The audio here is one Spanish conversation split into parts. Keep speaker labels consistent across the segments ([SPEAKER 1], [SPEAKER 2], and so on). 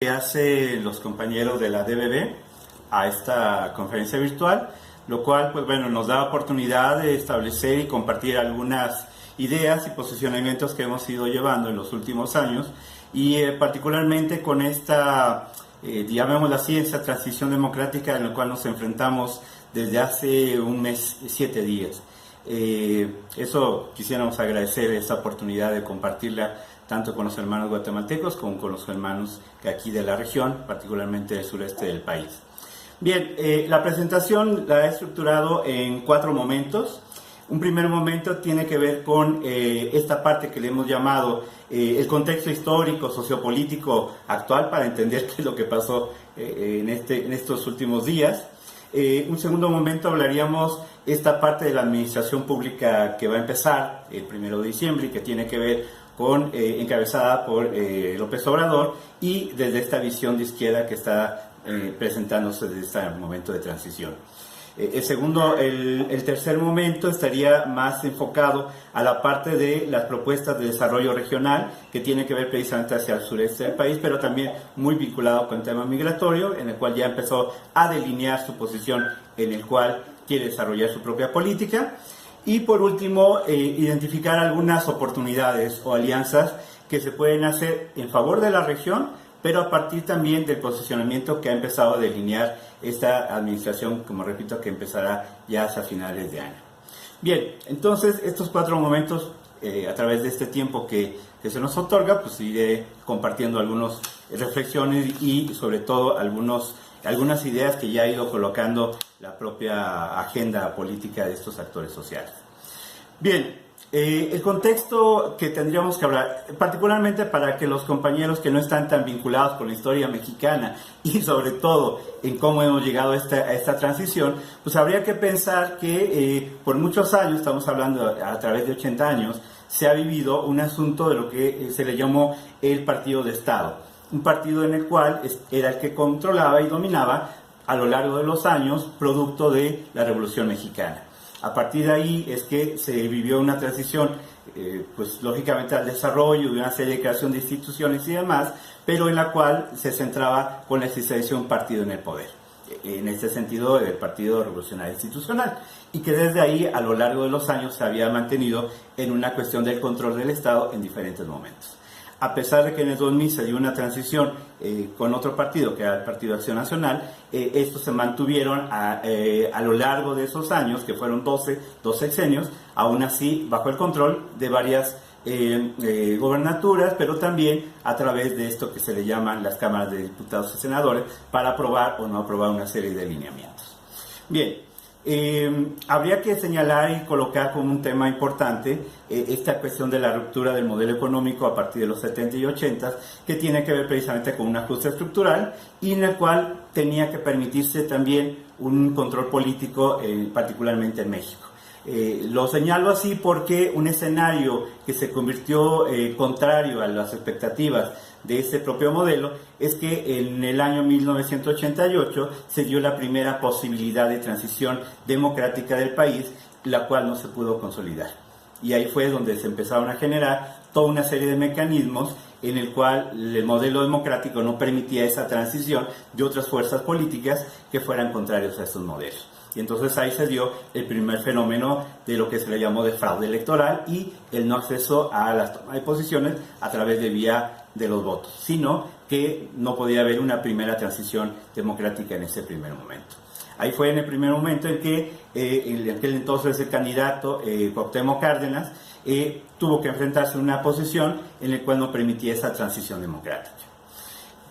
[SPEAKER 1] Que hacen los compañeros de la DBB a esta conferencia virtual, lo cual pues bueno, nos da oportunidad de establecer y compartir algunas ideas y posicionamientos que hemos ido llevando en los últimos años y particularmente con esta, llamémosla así, esta transición democrática en la cual nos enfrentamos desde hace un mes, 7 días. Eso quisiéramos agradecer esta oportunidad de compartirla tanto con los hermanos guatemaltecos como con los hermanos que aquí de la región, particularmente del sureste del país. Bien, la presentación la he estructurado en 4 momentos. Un primer momento tiene que ver con esta parte que le hemos llamado el contexto histórico, sociopolítico actual para entender qué es lo que pasó en estos últimos días. Un segundo momento hablaríamos esta parte de la administración pública que va a empezar el 1 de diciembre y que tiene que ver con, encabezada por López Obrador y desde esta visión de izquierda que está presentándose desde este momento de transición. El tercer momento estaría más enfocado a la parte de las propuestas de desarrollo regional que tiene que ver precisamente hacia el sureste del país, pero también muy vinculado con el tema migratorio, en el cual ya empezó a delinear su posición en el cual quiere desarrollar su propia política. Y por último, identificar algunas oportunidades o alianzas que se pueden hacer en favor de la región, pero a partir también del posicionamiento que ha empezado a delinear esta administración, como repito, que empezará ya hacia finales de año. Bien, entonces estos 4 momentos, a través de este tiempo que se nos otorga, pues iré compartiendo algunas reflexiones y sobre todo algunas ideas que ya ha ido colocando la propia agenda política de estos actores sociales. Bien, el contexto que tendríamos que hablar, particularmente para que los compañeros que no están tan vinculados con la historia mexicana y sobre todo en cómo hemos llegado a esta transición, pues habría que pensar que por muchos años, estamos hablando a través de 80 años, se ha vivido un asunto de lo que se le llamó el partido de Estado. Un partido en el cual era el que controlaba y dominaba a lo largo de los años, producto de la Revolución Mexicana. A partir de ahí es que se vivió una transición, pues lógicamente al desarrollo de una serie de creación de instituciones y demás, pero en la cual se centraba con la existencia de un partido en el poder. En este sentido, el Partido Revolucionario Institucional, y que desde ahí a lo largo de los años se había mantenido en una cuestión del control del Estado en diferentes momentos. A pesar de que en el 2000 se dio una transición con otro partido, que era el Partido Acción Nacional, estos se mantuvieron a lo largo de esos años, que fueron 12 sexenios, aún así bajo el control de varias gobernaturas, pero también a través de esto que se le llaman las cámaras de diputados y senadores, para aprobar o no aprobar una serie de lineamientos. Bien. Habría que señalar y colocar como un tema importante esta cuestión de la ruptura del modelo económico a partir de los 70 y 80, que tiene que ver precisamente con un ajuste estructural y en el cual tenía que permitirse también un control político, particularmente en México. Lo señalo así porque un escenario que se convirtió contrario a las expectativas de ese propio modelo es que en el año 1988 se dio la primera posibilidad de transición democrática del país, la cual no se pudo consolidar. Y ahí fue donde se empezaron a generar toda una serie de mecanismos en el cual el modelo democrático no permitía esa transición de otras fuerzas políticas que fueran contrarios a estos modelos. Y entonces ahí se dio el primer fenómeno de lo que se le llamó de fraude electoral y el no acceso a las tomas de posiciones a través de vía de los votos, sino que no podía haber una primera transición democrática en ese primer momento. Ahí fue en el primer momento en que en aquel entonces el candidato Cuauhtémoc Cárdenas tuvo que enfrentarse a una posición en la cual no permitía esa transición democrática.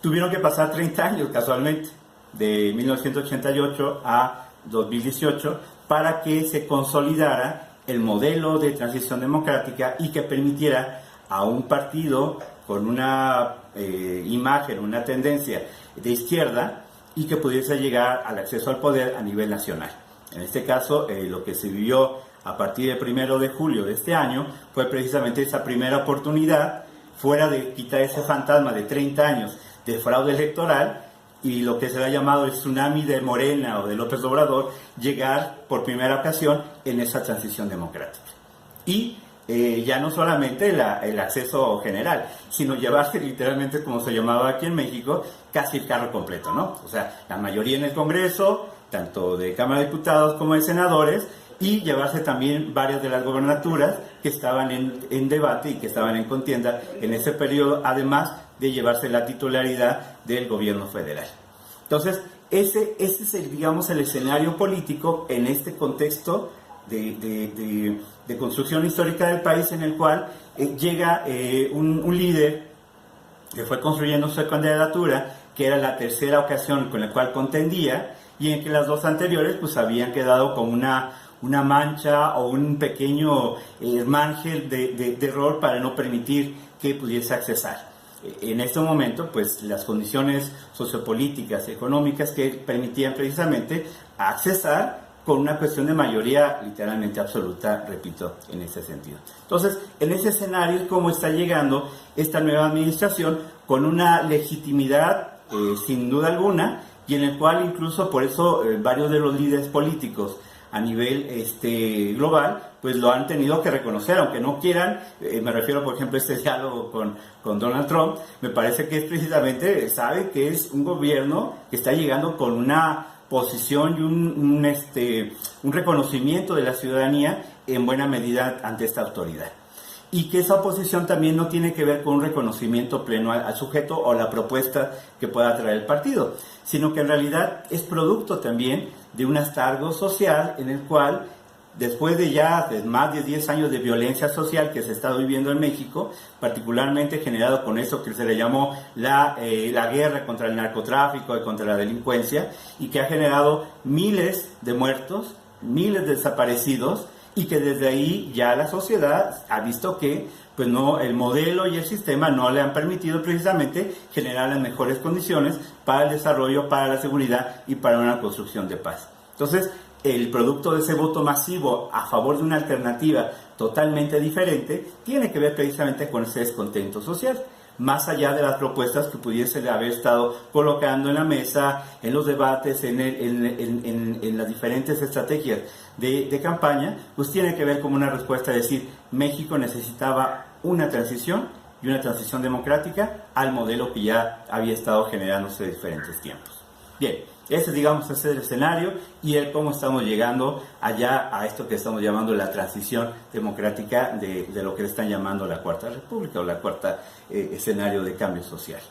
[SPEAKER 1] Tuvieron que pasar 30 años casualmente, de 1988 a 2018, para que se consolidara el modelo de transición democrática y que permitiera a un partido con una imagen, una tendencia de izquierda y que pudiese llegar al acceso al poder a nivel nacional. En este caso, lo que se vivió a partir del 1 de julio de este año fue precisamente esa primera oportunidad, fuera de quitar ese fantasma de 30 años de fraude electoral, y lo que se le ha llamado el tsunami de Morena o de López Obrador, llegar por primera ocasión en esa transición democrática. Y ya no solamente el acceso general, sino llevarse literalmente, como se llamaba aquí en México, casi el carro completo, ¿no? O sea, la mayoría en el Congreso, tanto de Cámara de Diputados como de senadores, y llevarse también varias de las gobernaturas que estaban en debate y que estaban en contienda en ese periodo, además de llevarse la titularidad del gobierno federal. Entonces, ese es digamos, el escenario político en este contexto de construcción histórica del país, en el cual llega un líder que fue construyendo su candidatura, que era la tercera ocasión con la cual contendía, y en que las dos anteriores pues habían quedado como una mancha o un pequeño margen de error para no permitir que pudiese accesar. En este momento, pues las condiciones sociopolíticas y económicas que permitían precisamente accesar con una cuestión de mayoría literalmente absoluta, repito, en ese sentido. Entonces, en ese escenario es como está llegando esta nueva administración con una legitimidad sin duda alguna, y en el cual incluso por eso varios de los líderes políticos a nivel global, pues lo han tenido que reconocer, aunque no quieran. Me refiero, por ejemplo, a este diálogo con Donald Trump. Me parece que es precisamente, sabe que es un gobierno que está llegando con una posición y un reconocimiento de la ciudadanía en buena medida ante esta autoridad. Y que esa oposición también no tiene que ver con un reconocimiento pleno al sujeto o la propuesta que pueda traer el partido, sino que en realidad es producto también de un hartazgo social en el cual, después de ya más de 10 años de violencia social que se ha estado viviendo en México, particularmente generado con eso que se le llamó la guerra contra el narcotráfico y contra la delincuencia, y que ha generado miles de muertos, miles de desaparecidos, y que desde ahí ya la sociedad ha visto que pues no, el modelo y el sistema no le han permitido precisamente generar las mejores condiciones para el desarrollo, para la seguridad y para una construcción de paz. Entonces, el producto de ese voto masivo a favor de una alternativa totalmente diferente tiene que ver precisamente con ese descontento social, más allá de las propuestas que pudiese haber estado colocando en la mesa, en los debates, en las diferentes estrategias de campaña, pues tiene que ver como una respuesta, es decir, México necesitaba una transición y una transición democrática al modelo que ya había estado generándose en diferentes tiempos. Bien, ese digamos es el escenario y el cómo estamos llegando allá a esto que estamos llamando la transición democrática de lo que le están llamando la Cuarta República o la cuarta escenario de cambio social.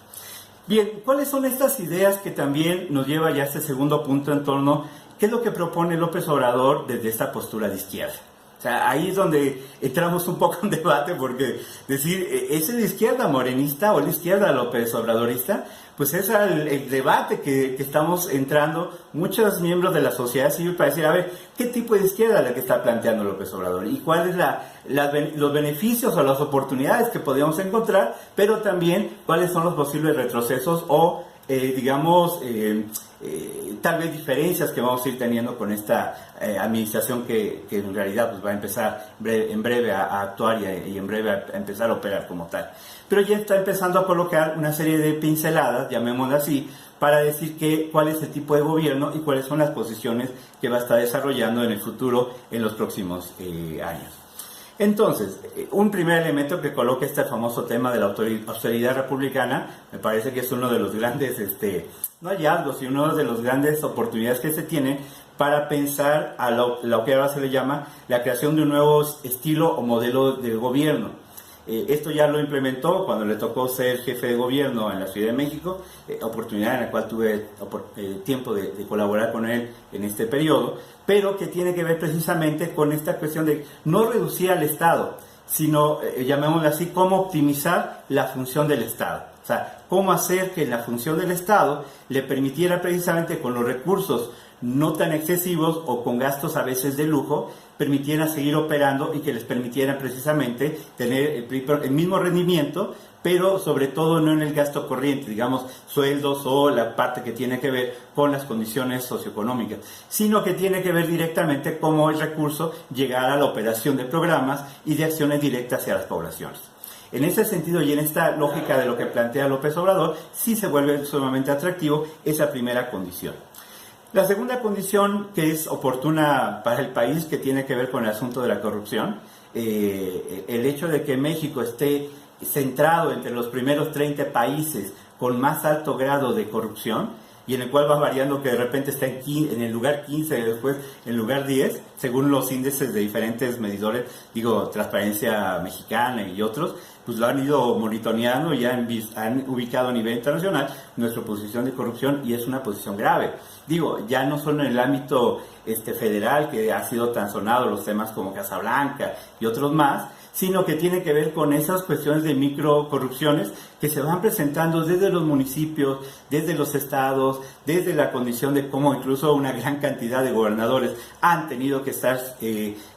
[SPEAKER 1] Bien, ¿cuáles son estas ideas que también nos lleva ya a este segundo punto en torno qué es lo que propone López Obrador desde esta postura de izquierda? O sea, ahí es donde entramos un poco en debate, porque decir, ¿es de izquierda morenista o la izquierda López Obradorista? Pues ese es el debate que estamos entrando muchos miembros de la sociedad civil para decir, a ver, ¿qué tipo de izquierda es la que está planteando López Obrador? ¿Y cuáles los beneficios o las oportunidades que podríamos encontrar? Pero también, ¿cuáles son los posibles retrocesos o, tal vez diferencias que vamos a ir teniendo con esta administración que en realidad pues va a empezar en breve a actuar y en breve a empezar a operar como tal? Pero ya está empezando a colocar una serie de pinceladas, llamémoslas así, para decir cuál es el tipo de gobierno y cuáles son las posiciones que va a estar desarrollando en el futuro, en los próximos años. Entonces, un primer elemento que coloca este famoso tema de la austeridad republicana, me parece que es uno de los grandes, no hallazgos, sino uno de las grandes oportunidades que se tiene para pensar a lo que ahora se le llama la creación de un nuevo estilo o modelo de gobierno. Esto ya lo implementó cuando le tocó ser jefe de gobierno en la Ciudad de México, oportunidad en la cual tuve tiempo de colaborar con él en este periodo, pero que tiene que ver precisamente con esta cuestión de no reducir al Estado, sino, llamémoslo así, cómo optimizar la función del Estado. O sea, cómo hacer que la función del Estado le permitiera precisamente con los recursos no tan excesivos o con gastos a veces de lujo, permitieran seguir operando y que les permitieran precisamente tener el mismo rendimiento, pero sobre todo no en el gasto corriente, digamos, sueldos o la parte que tiene que ver con las condiciones socioeconómicas, sino que tiene que ver directamente cómo el recurso llegar a la operación de programas y de acciones directas hacia las poblaciones. En ese sentido y en esta lógica de lo que plantea López Obrador, sí se vuelve sumamente atractivo esa primera condición. La segunda condición que es oportuna para el país, que tiene que ver con el asunto de la corrupción, el hecho de que México esté centrado entre los primeros 30 países con más alto grado de corrupción, y en el cual va variando, que de repente está en el lugar 15 y después en el lugar 10, según los índices de diferentes medidores, Transparencia Mexicana y otros, pues lo han ido monitoreando y han ubicado a nivel internacional nuestra posición de corrupción, y es una posición grave. Ya no solo en el ámbito federal, que ha sido tan sonado, los temas como Casablanca y otros más, sino que tiene que ver con esas cuestiones de microcorrupciones que se van presentando desde los municipios, desde los estados, desde la condición de cómo incluso una gran cantidad de gobernadores han tenido que estar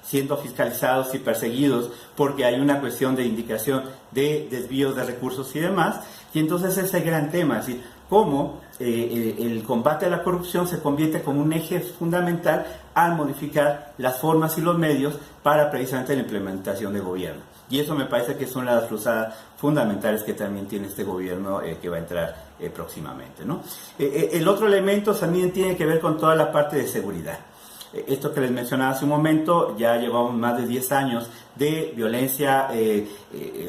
[SPEAKER 1] siendo fiscalizados y perseguidos porque hay una cuestión de indicación de desvíos de recursos y demás. Y entonces ese gran tema, es decir, cómo el combate a la corrupción se convierte como un eje fundamental al modificar las formas y los medios para precisamente la implementación de gobierno. Y eso me parece que es una de las cruzadas fundamentales que también tiene este gobierno que va a entrar próximamente, ¿no? El otro elemento también tiene que ver con toda la parte de seguridad. Esto que les mencionaba hace un momento, ya llevamos más de 10 años de violencia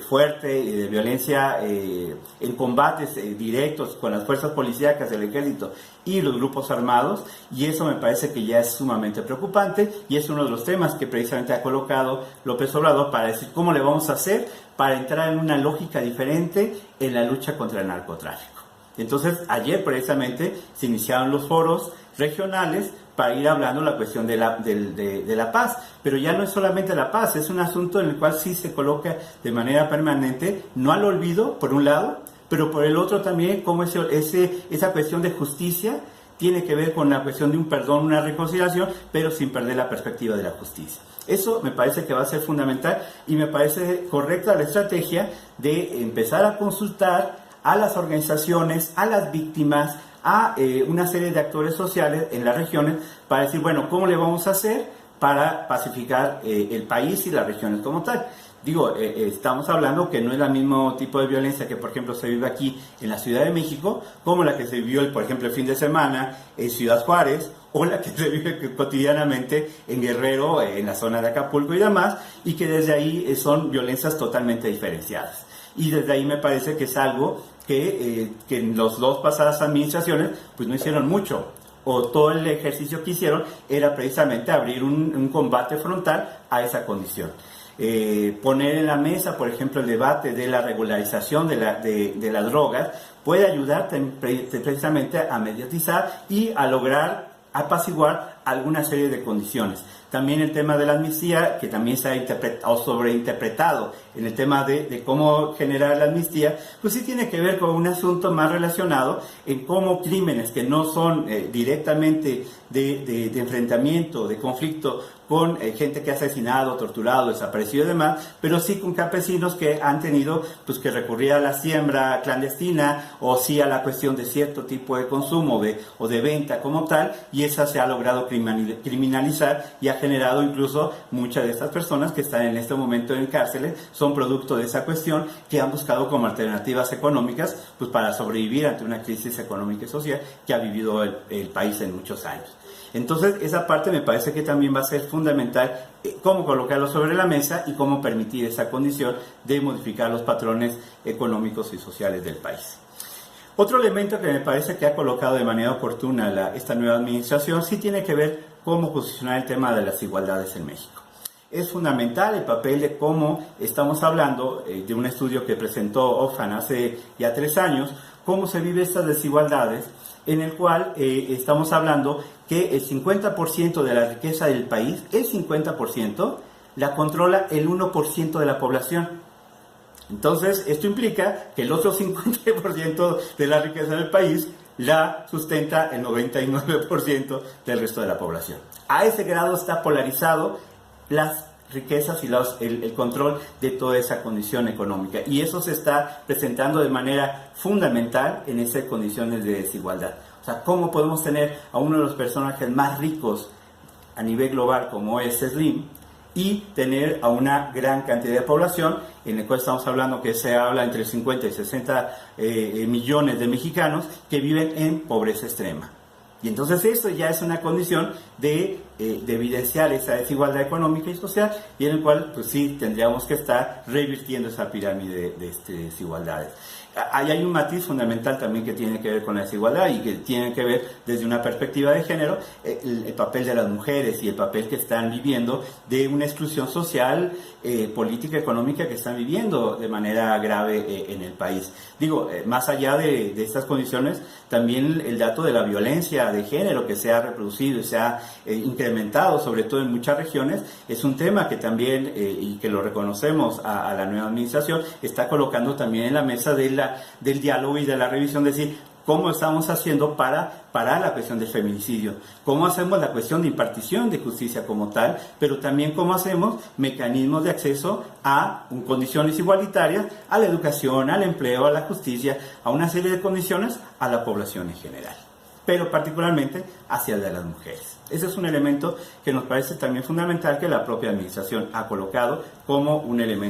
[SPEAKER 1] fuerte y de violencia en combates directos con las fuerzas policíacas, el ejército y los grupos armados, y eso me parece que ya es sumamente preocupante, y es uno de los temas que precisamente ha colocado López Obrador para decir cómo le vamos a hacer para entrar en una lógica diferente en la lucha contra el narcotráfico. Entonces, ayer precisamente se iniciaron los foros regionales para ir hablando la cuestión de la paz, pero ya no es solamente la paz, es un asunto en el cual sí se coloca de manera permanente, no al olvido, por un lado, pero por el otro también, cómo esa cuestión de justicia tiene que ver con la cuestión de un perdón, una reconciliación, pero sin perder la perspectiva de la justicia. Eso me parece que va a ser fundamental, y me parece correcta la estrategia de empezar a consultar a las organizaciones, a las víctimas, a una serie de actores sociales en las regiones para decir, bueno, ¿cómo le vamos a hacer para pacificar el país y las regiones como tal? Estamos hablando que no es el mismo tipo de violencia que, por ejemplo, se vive aquí en la Ciudad de México, como la que se vivió, por ejemplo, el fin de semana en Ciudad Juárez, o la que se vive cotidianamente en Guerrero, en la zona de Acapulco y demás, y que desde ahí son violencias totalmente diferenciadas. Y desde ahí me parece que es algo que en las dos pasadas administraciones pues no hicieron mucho, o todo el ejercicio que hicieron era precisamente abrir un combate frontal a esa condición. Poner en la mesa, por ejemplo, el debate de la regularización de las drogas puede ayudar precisamente a mediatizar y a lograr apaciguar alguna serie de condiciones. También el tema de la amnistía, que también se ha sobreinterpretado en el tema de cómo generar la amnistía, pues sí tiene que ver con un asunto más relacionado en cómo crímenes que no son directamente de enfrentamiento, de conflicto con gente que ha asesinado, torturado, desaparecido y demás, pero sí con campesinos que han tenido pues que recurrir a la siembra clandestina, o sí a la cuestión de cierto tipo de consumo o de venta como tal, y esa se ha logrado criminalizar y ha generado incluso muchas de estas personas que están en este momento en cárceles son producto de esa cuestión, que han buscado como alternativas económicas pues para sobrevivir ante una crisis económica y social que ha vivido el país en muchos años. Entonces, esa parte me parece que también va a ser fundamental, cómo colocarlo sobre la mesa y cómo permitir esa condición de modificar los patrones económicos y sociales del país. Otro elemento que me parece que ha colocado de manera oportuna esta nueva administración sí tiene que ver cómo posicionar el tema de las desigualdades en México. Es fundamental el papel de cómo estamos hablando de un estudio que presentó Oxfam hace ya 3 años, cómo se viven estas desigualdades, en el cual estamos hablando que el 50% de la riqueza del país, el 50%, la controla el 1% de la población. Entonces, esto implica que el otro 50% de la riqueza del país la sustenta el 99% del resto de la población. A ese grado está polarizado las riquezas y el control de toda esa condición económica. Y eso se está presentando de manera fundamental en esas condiciones de desigualdad. O sea, ¿cómo podemos tener a uno de los personajes más ricos a nivel global como es Slim y tener a una gran cantidad de población, en el cual estamos hablando que se habla entre 50 y 60 millones de mexicanos que viven en pobreza extrema? Y entonces eso ya es una condición de evidenciar esa desigualdad económica y social, y en el cual pues sí tendríamos que estar revirtiendo esa pirámide de desigualdades. Ahí hay un matiz fundamental también que tiene que ver con la desigualdad y que tiene que ver desde una perspectiva de género, el papel de las mujeres y el papel que están viviendo de una exclusión social, política, económica que están viviendo de manera grave en el país. Digo, más allá de estas condiciones, también el dato de la violencia de género que se ha reproducido y se ha incrementado, sobre todo en muchas regiones, es un tema que también, y que lo reconocemos a la nueva administración, está colocando también en la mesa del diálogo y de la revisión, es decir, cómo estamos haciendo para parar la cuestión del feminicidio, cómo hacemos la cuestión de impartición de justicia como tal, pero también cómo hacemos mecanismos de acceso a condiciones igualitarias, a la educación, al empleo, a la justicia, a una serie de condiciones a la población en general, pero particularmente hacia el de las mujeres. Ese es un elemento que nos parece también fundamental, que la propia administración ha colocado como un elemento